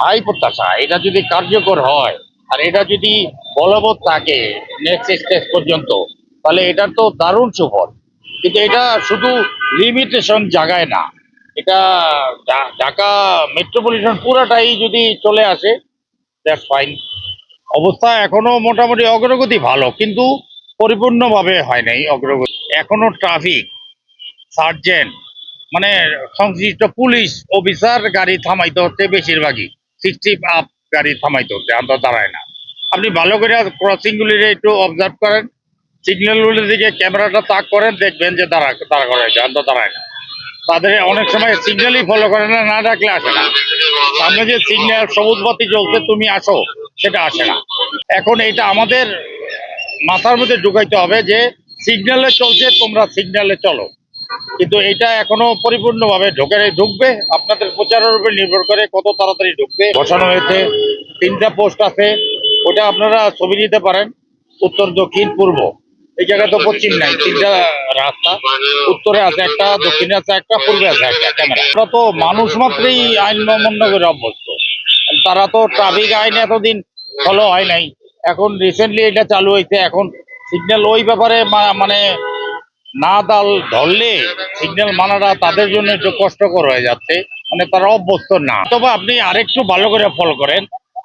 High প্রত্যাশা, এটা যদি কার্যকর হয় আর এটা যদি বলবৎ থাকে নেক্সট স্টেজ পর্যন্ত, তাহলে এটার তো দারুণ সুফল। কিন্তু এটা শুধু লিমিটেশন জায়গায় না, এটা ঢাকা মেট্রোপলিটন পুরাটাই যদি চলে আসে, দ্যাটস ফাইন। অবস্থা এখনো মোটামুটি অগ্রগতি ভালো, কিন্তু পরিপূর্ণভাবে হয় নাই অগ্রগতি। এখনো ট্রাফিক সার্জেন্ট মানে সংশ্লিষ্ট পুলিশ অফিসার গাড়ি থামাইতে হচ্ছে, বেশিরভাগই 60 আপ গাড়ি থামাইতে হচ্ছে, আন্তর দাঁড়ায় না। আপনি ভালো করে ক্রসিং গুলি একটু অবজার্ভ করেন, সিগন্যাল গুলির দিকে ক্যামেরাটা তাক করেন, দেখবেন যে দাঁড়া করা হয়েছে, আন্তর দাঁড়ায় না। তাদের অনেক সময় সিগন্যালই ফলো করে না, না ডাকলে আসে না। সামনে যে সিগন্যাল সবুজ বাতি জ্বলছে তুমি আসো, সেটা আসে না। এখন এটা আমাদের মাথার মধ্যে ঢুকাইতে হবে যে সিগন্যালে চলছে, তোমরা সিগন্যালে চলো। কিন্তু এটা এখনো পরিপূর্ণভাবে ঢুকবে আপনাদের প্রচারের উপর নির্ভর করে কত তাড়াতাড়ি ঢুকবে। বসানো হয়েছে 3টা পোস্ট আছে, ওটা আপনারা ছবি নিতে পারেন। উত্তর, দক্ষিণ, পূর্ব, এই জায়গায় তো পশ্চিম নাই, 3টা রাস্তা। উত্তরে আছে একটা, দক্ষিণে আছে একটা, পূর্বে আছে একটা ক্যামেরা। ওরা তো মানুষ মাত্রই আইন অমান্য করে অভ্যস্ত, তারা তো ট্রাফিক আইন এতদিন ফলো হয় নাই, এখন রিসেন্টলি এটা চালু হয়েছে। এখন সিগন্যাল ওই ব্যাপারে মানে না ধরলে সিগন্যাল মানাটা তাদের জন্য একটু কষ্টকর হয়ে যাচ্ছে, মানে তারা অভ্যস্ত না। তবে আপনি আরেকটু ভালো করে ফলো করেন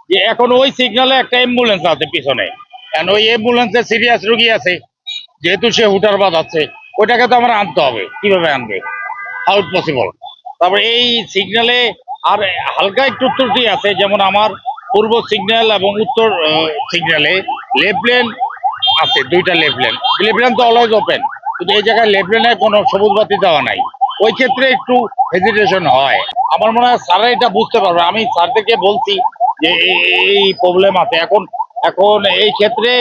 যে এখন ওই সিগন্যালে একটা অ্যাম্বুলেন্স আছে পিছনে, কারণ ওই অ্যাম্বুলেন্সে সিরিয়াস রোগী আছে, যেহেতু সে হুটার বাদ আছে, ওইটাকে তো আমরা আনতে হবে। কিভাবে আনবে? How it possible? তারপরে এই সিগন্যালে আর হালকা একটু ত্রুটি আছে, যেমন আমার পূর্ব সিগন্যাল এবং উত্তর সিগন্যালে লেফট লেন আছে, 2টা লেফট লেন। লেফট লেন তো অলওয়েজ ওপেন, কিন্তু এই জায়গায় লেফট লেনে কোনো সবুজ বাতি দেওয়া নাই, ওই ক্ষেত্রে একটু হেজিটেশন হয়। আমার মনে হয় স্যাররা এটা বুঝতে পারবে। আমি স্যারদেরকে বলছি যে এই প্রবলেম আছে। এখন এখন এই ক্ষেত্রে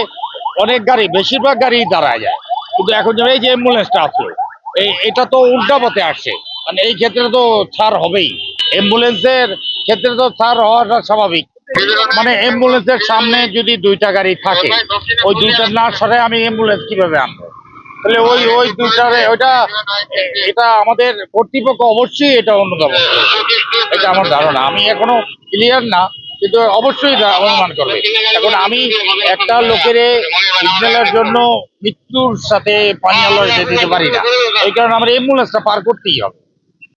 অনেক গাড়ি, বেশিরভাগ গাড়ি দাঁড়ায় যায়, কিন্তু এখন যেন এই যে অ্যাম্বুলেন্সটা আসলো, এটা তো উল্টা পথে আসছে, মানে এই ক্ষেত্রে তো ছাড় হবেই। অ্যাম্বুলেন্সের ক্ষেত্রে তো ছাড় হওয়াটা স্বাভাবিক। মানে অ্যাম্বুলেন্সের সামনে যদি 2টা গাড়ি থাকে, ওই 2টা না সরে আমি অ্যাম্বুলেন্স কিভাবে আনবো? তাহলে ওই ওই 2টারে ওইটা এটা আমাদের কর্তৃপক্ষ অবশ্যই এটা অনুধাবন করবে, এটা আমার ধারণা। আমি এখনো ক্লিয়ার না, কিন্তু অবশ্যই অনুমান করবে। এখন আমি একটা লোকের সিগন্যালের জন্য মৃত্যুর সাথে পানি আলোয় দিতে পারি না, এই কারণে আমার অ্যাম্বুলেন্সটা পার করতেই হবে।